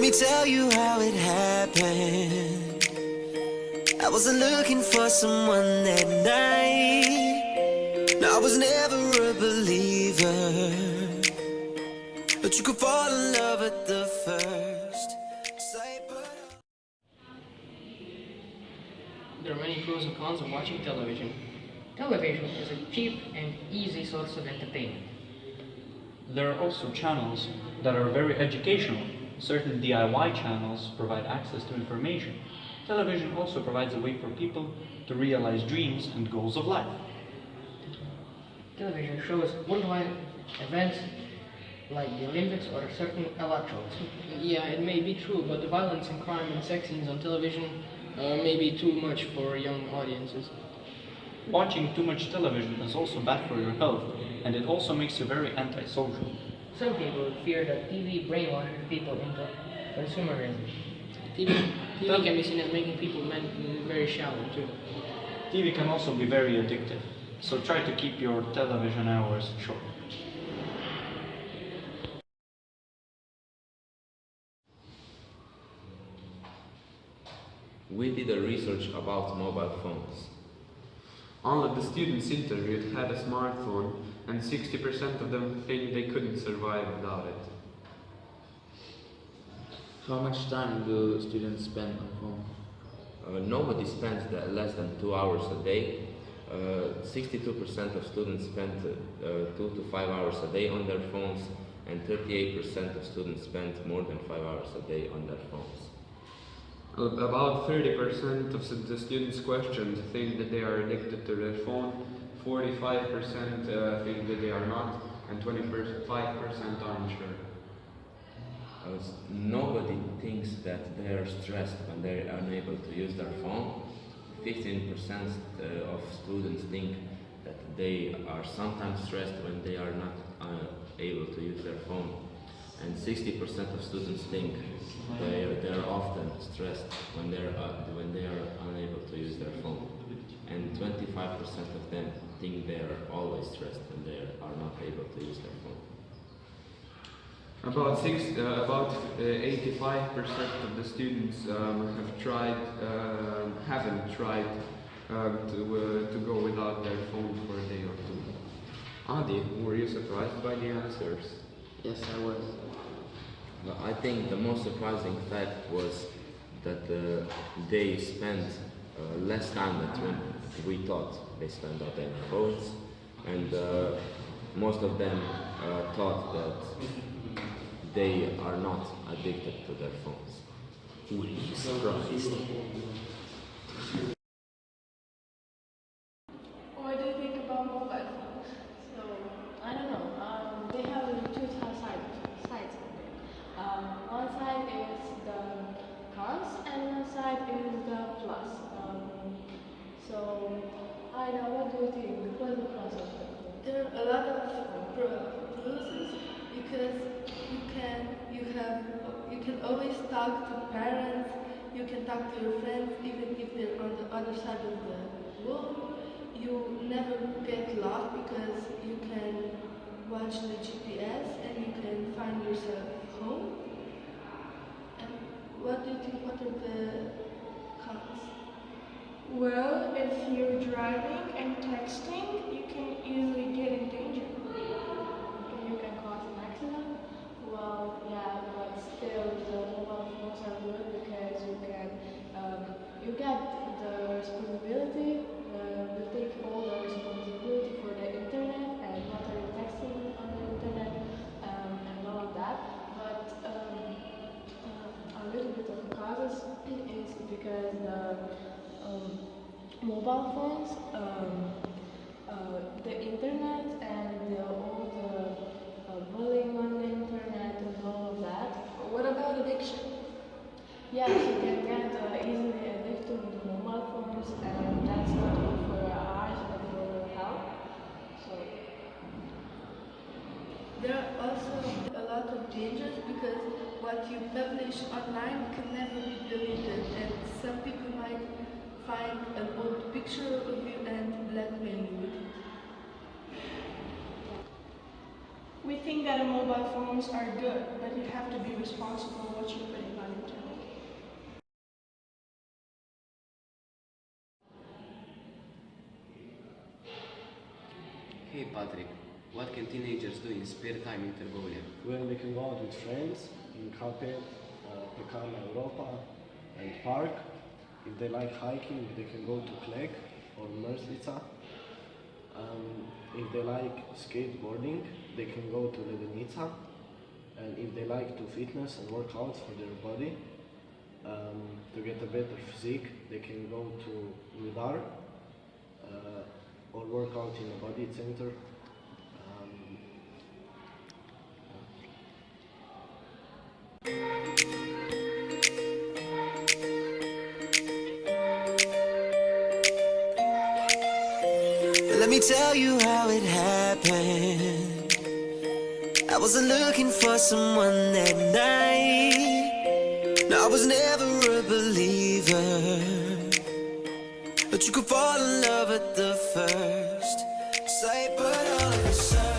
me tell you how it happened. I wasn't looking for someone that night. No, I was never a believer, but you could fall in love at the first sight. There are many pros and cons of watching television. Television is a cheap and easy source of entertainment. There are also channels that are very educational. Certain DIY channels provide access to information. Television also provides a way for people to realize dreams and goals of life. Television shows worldwide events like the Olympics or certain elections. Yeah, it may be true, but the violence and crime and sex scenes on television may be too much for young audiences. Watching too much television is also bad for your health, and it also makes you very antisocial. Some people fear that TV brainwashes people into consumerism. TV can be seen as making people very shallow too. TV can also be very addictive, so try to keep your television hours short. We did a research about mobile phones. All of the students interviewed had a smartphone, and 60% of them think they couldn't survive without it. How much time do students spend on phone? Nobody spends less than 2 hours a day. 62% of students spend 2 to 5 hours a day on their phones, and 38% of students spend more than 5 hours a day on their phones. About 30% of the students questioned think that they are addicted to their phone, 45% think that they are not, and 25% aren't sure. Nobody thinks that they are stressed when they are unable to use their phone. 15% of students think that they are sometimes stressed when they are not able to use their phone. And 60% of students think they are often stressed when they are unable to use their phone. And 25% of them think they are always stressed when they are not able to use their phone. About 85% of the students haven't tried to go without their phone for a day or two. Adi, were you surprised by the answers? Yes, I was. I think the most surprising fact was that they spent less time than we thought they spent on their phones, and most of them thought that they are not addicted to their phones. Were you surprised? What do you think about mobile phones? So, I don't know. They have two sides of it. One side is the cons and one side is the plus. So, I know, what do you think? What are the pros of them? There are a lot of pros because you can always talk to parents, you can talk to your friends even if they're on the other side of the world. You never get lost because you can watch the GPS and you can find yourself home. And what do you think? What are the cons? Well, if you're driving and texting, you can easily get in danger. You can cause an accident. Well, yeah, but still the mobile phones are good because you get the responsibility. You take all the responsibility for the internet and what are you texting on the internet and all of that. But a little bit of causes is because the mobile phones, the internet and all the bullying on the internet and all of that. What about addiction? Yes, you can get easily addicted to mobile phones, and that's not good for your eyes and for your health. So There are also a lot of dangers because what you publish online can never be deleted, and some people might find an old picture of you and blackmail you with it. We think that mobile phones are good, but you have to be responsible what you put in Hey Patrick, what can teenagers do in spare time in Târgoviște? Well, they can go out with friends in Capet, Pecana Europa, and park. If they like hiking, they can go to Cleg or Mrzlica. If they like skateboarding, they can go to Ledenica. And if they like to fitness and work out for their body, to get a better physique, they can go to Rudar or work out in a body center. Let me tell you how it happened. I wasn't looking for someone that night. No, I was never a believer, but you could fall in love at the first sight. But all of a sudden